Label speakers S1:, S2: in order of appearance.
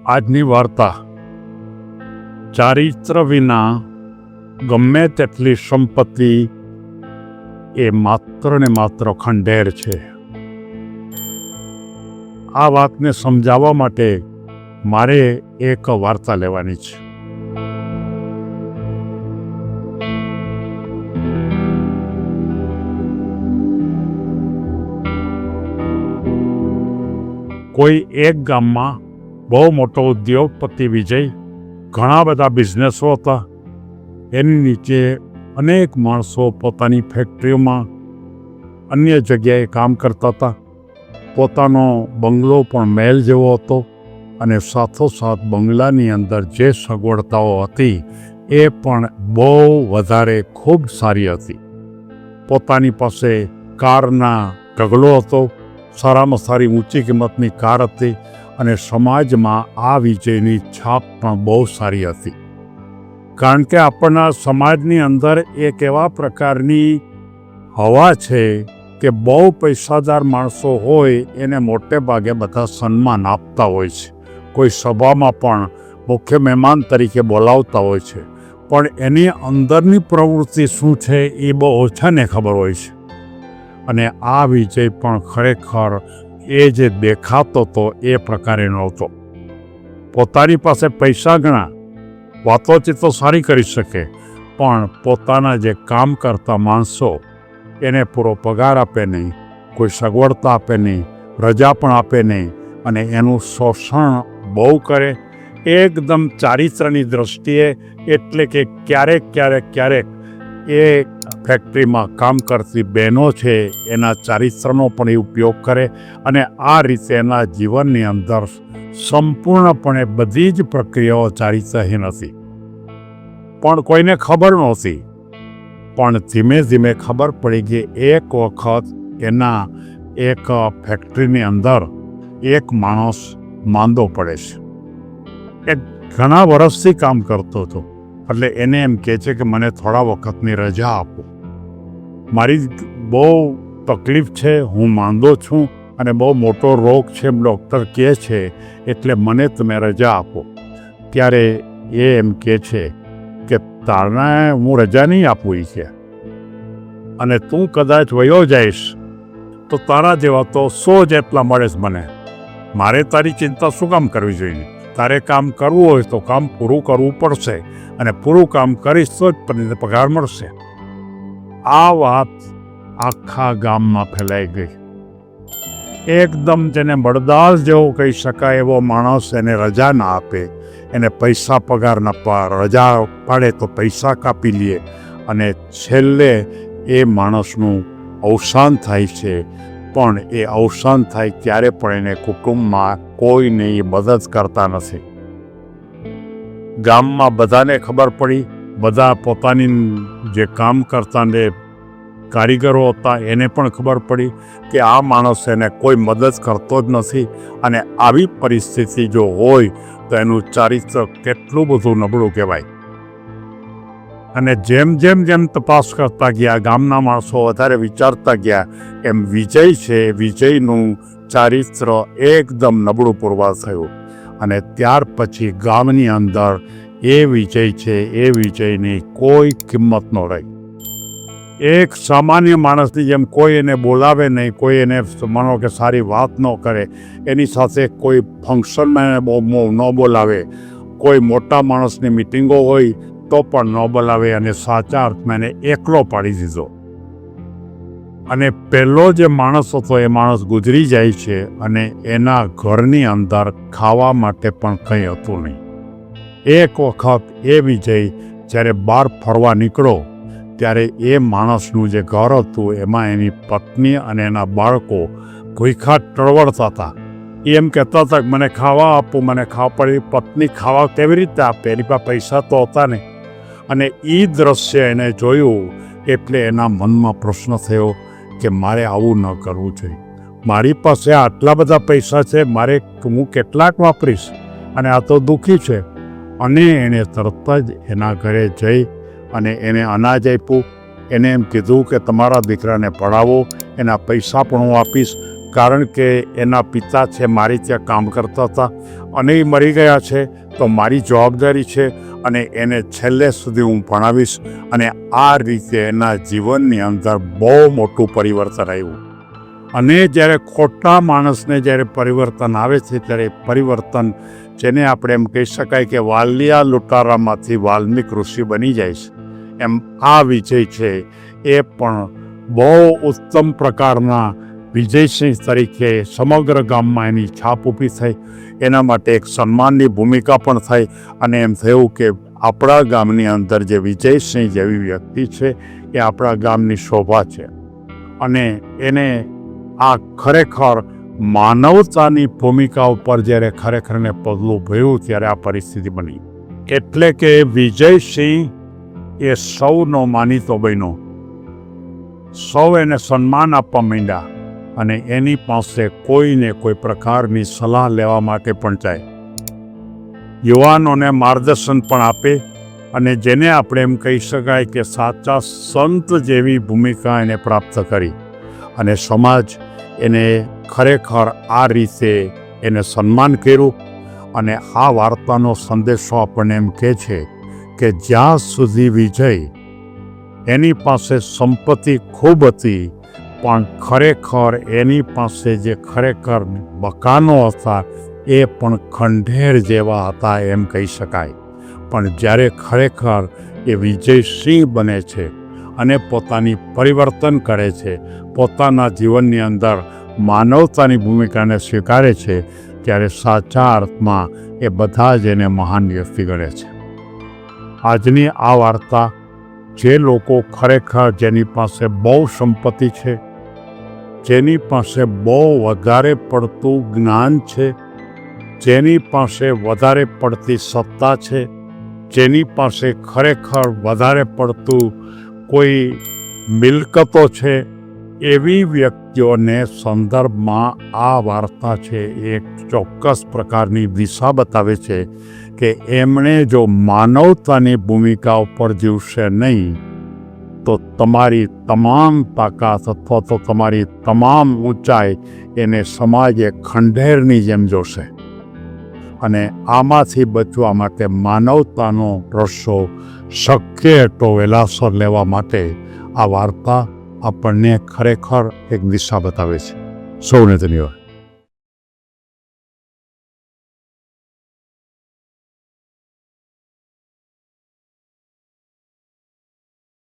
S1: આજની વાર્તા ચારિત્ર વિના ગમે તેટલી સંપત્તિ એ માત્ર ને માત્ર ખંડેર છે. આ વાતને સમજાવવા માટે મારે એક વાર્તા લેવાની છે. કોઈ એક ગામમાં બહુ મોટો ઉદ્યોગપતિ વિજય, ઘણા બધા બિઝનેસો હતા. એની નીચે અનેક માણસો પોતાની ફેક્ટરીઓમાં અન્ય જગ્યાએ કામ કરતા હતા. પોતાનો બંગલો પણ મહેલ જેવો હતો અને સાથોસાથ બંગલાની અંદર જે સગવડતાઓ હતી એ પણ બહુ વધારે ખૂબ સારી હતી. પોતાની પાસે કારના ઢગલો હતો, સારામાં સારી ઊંચી કિંમતની કાર હતી અને સમાજમાં આ વિજયની છાપ પણ બહુ સારી હતી. કારણ કે આપણા સમાજની અંદર એક એવા પ્રકારની હવા છે કે બહુ પૈસાદાર માણસો હોય એને મોટે ભાગે બધા સન્માન આપતા હોય છે. કોઈ સભામાં પણ મુખ્ય મહેમાન તરીકે બોલાવતા હોય છે, પણ એની અંદરની પ્રવૃત્તિ શું છે એ બહુ ઓછાને ખબર હોય છે. અને આ વિજય પણ ખરેખર એ જે દેખાતો હતો એ પ્રકારે નહોતો. પોતાની પાસે પૈસા ઘણા, વાતોચીતો સારી કરી શકે, પણ પોતાના જે કામ કરતા માણસો એને પૂરો પગાર આપે નહીં, કોઈ સગવડતા આપે નહીં, રજા પણ આપે નહીં અને એનું શોષણ બહુ કરે. એકદમ ચારિત્રની દૃષ્ટિએ, એટલે કે ક્યારેક એ ફેક્ટરીમાં કામ કરતી બહેનો છે એના ચારિત્રનો પણ એ ઉપયોગ કરે અને આ રીતે એના જીવનની અંદર સંપૂર્ણપણે બધી જ પ્રક્રિયાઓ ચારિત્રહીન હતી. પણ કોઈને ખબર નહોતી. પણ ધીમે ધીમે ખબર પડી કે એક વખત એના એક ફેક્ટરીની અંદર એક માણસ માંદો પડે છે. એ ઘણા વર્ષથી કામ કરતો હતો. એટલે એને એમ કહે છે કે મને થોડા વખતની રજા આપો, મારી બહુ તકલીફ છે, હું માંદો છું અને બહુ મોટો રોગ છે એમ ડૉક્ટર કહે છે, એટલે મને તમે રજા આપો. ત્યારે એ એમ કહે છે કે તારને હું રજા નહીં આપું એ છે, અને તું કદાચ વયો જઈશ તો તારા જેવા તો 100 જેટલા મળે છે મને. મારે તારી ચિંતા શું કામ કરવી જોઈએ? તારે કામ કરવું હોય તો કામ પૂરું કરવું પડશે અને પૂરું કામ કરીશ તો જ તને પગાર મળશે. આ વાત આખા ગામમાં ફેલાઈ ગઈ. એકદમ જેને બળદાસ જેવો કહી શકાય એવો માણસ એને રજા ના આપે, એને પૈસા પગાર ન રજા પાડે તો પૈસા કાપી લે અને છેલ્લે એ માણસનું અવસાન થાય છે. પણ એ અવસાન થાય ત્યારે પણ એને કુટુંબમાં કોઈને એ મદદ કરતા નથી. ગામમાં બધાને ખબર પડી, બધા પોતાની જે કામ કરતા ને કારીગરો હતા એને પણ ખબર પડી કે આ માણસ એને કોઈ મદદ કરતો જ નથી. અને આવી પરિસ્થિતિ જો હોય તો એનું ચારિત્ર કેટલું બધું નબળું કહેવાય. અને જેમ તપાસ કરતા ગયા, ગામના માણસો વધારે વિચારતા ગયા, એમ વિજય છે, વિજયનું ચારિત્ર એકદમ નબળું પુરવાર થયું. અને ત્યાર પછી ગામની અંદર એ વિજય છે એ વિજયની કોઈ કિંમત ન રહી. એક સામાન્ય માણસની જેમ કોઈ એને બોલાવે નહીં, કોઈ એને માનો કે સારી વાત ન કરે, એની સાથે કોઈ ફંક્શનમાં બહુ ન બોલાવે, કોઈ મોટા માણસની મિટિંગો હોય તો પણ ન બોલાવે અને સાચા અર્થમાં એને એકલો પાડી દીધો. અને પહેલો જે માણસ હતો એ માણસ ગુજરી જાય છે અને એના ઘરની અંદર ખાવા માટે પણ કંઈ હતું નહીં. એક વખત એ વિજય જ્યારે બહાર ફરવા નીકળો ત્યારે એ માણસનું જે ઘર હતું એમાં એની પત્ની અને એના બાળકો ભૂખ્યા ટળવળતા હતા. એમ કહેતા હતા કે મને ખાવા આપો, મને ખાવા પડે. પત્ની ખાવા કેવી રીતે આપે? એની પાસે પૈસા તો હતા નહીં. અને એ દ્રશ્ય એને જોયું એટલે એના મનમાં પ્રશ્ન થયો કે મારે આવું ન કરવું જોઈએ. મારી પાસે આટલા બધા પૈસા છે, હું કેટલાક વાપરીશ અને આ તો દુઃખી છે. અને એણે તરત જ એના ઘરે જઈ અને એને અનાજ આપ્યું. એને એમ કીધું કે તમારા દીકરાને પડાવો, એના પૈસા પણ હું આપીશ, કારણ કે એના પિતા છે મારી ત્યાં કામ કરતા હતા અને એ મરી ગયા છે, તો મારી જવાબદારી છે અને એને છેલ્લે સુધી હું ભણાવીશ. અને આ રીતે એના જીવનની અંદર બહુ મોટું પરિવર્તન આવ્યું. અને જ્યારે ખોટા માણસને જ્યારે પરિવર્તન આવે છે ત્યારે પરિવર્તન, જેને આપણે એમ કહી શકાય કે વાલિયા લૂંટારામાંથી વાલ્મીક ઋષિ બની જાય છે, એમ આ વિજય છે એ પણ બહુ ઉત્તમ પ્રકારના વિજયસિંહ તરીકે સમગ્ર ગામમાં એની છાપ ઊભી થઈ. એના માટે એક સન્માનની ભૂમિકા પણ થઈ અને એમ થયું કે આપણા ગામની અંદર જે વિજયસિંહ જેવી વ્યક્તિ છે એ આપણા ગામની શોભા છે. અને એને આ ખરેખર માનવતાની ભૂમિકા ઉપર જ્યારે ખરેખર એને પગલું ભર્યું ત્યારે આ પરિસ્થિતિ બની. એટલે કે વિજયસિંહ એ સૌનો માનીતો બન્યો. સૌ એને સન્માન આપવા માંડ્યા અને એની પાસે કોઈને કોઈ પ્રકારની સલાહ લેવા માટે પણ જાય. યુવાનોને માર્ગદર્શન પણ આપે અને જેને આપણે એમ કહી શકાય કે સાચા સંત જેવી ભૂમિકા એને પ્રાપ્ત કરી. અને સમાજ એને ખરેખર આ રીતે એને સન્માન કર્યું. અને આ વાર્તાનો સંદેશો આપણને એમ કહે છે કે જ્યાં સુધી વિજય એની પાસે સંપત્તિ ખૂબ હતી, પણ ખરેખર એની પાસે જે ખરેખર મકાનો હતા એ પણ ખંડેર જેવા હતા એમ કહી શકાય. પણ જ્યારે ખરેખર એ વિજયસિંહ બને છે અને પોતાની પરિવર્તન કરે છે, પોતાના જીવનની અંદર માનવતાની ભૂમિકાને સ્વીકારે છે, ત્યારે સાચા અર્થમાં એ બધા જ એને મહાન વ્યક્તિ ગણે છે. આજની આ વાર્તા જે લોકો ખરેખર જેની પાસે બહુ સંપત્તિ છે, જેની પાસે બહુ વધારે પડતું જ્ઞાન છે, જેની પાસે વધારે પડતી સત્તા છે, જેની પાસે ખરેખર વધારે પડતું કોઈ મિલકતો છે, એવી વ્યક્તિઓને સંદર્ભમાં આ વાર્તા છે એક ચોક્કસ પ્રકારની દિશા બતાવે છે કે એમણે જો માનવતાની ભૂમિકા ઉપર જીવશે નહીં તો તમારી તમામ તાકાત અથવા તો તમારી તમામ ઊંચાઈ એને સમાજે ખંડેરની જેમ જોશે. અને આમાંથી બચવા માટે માનવતાનો રસ્તો શક્ય એટલો વેલાસર લેવા માટે આ વાર્તા આપણને ખરેખર એક દિશા બતાવે છે. સૌને ધન્યવાદ.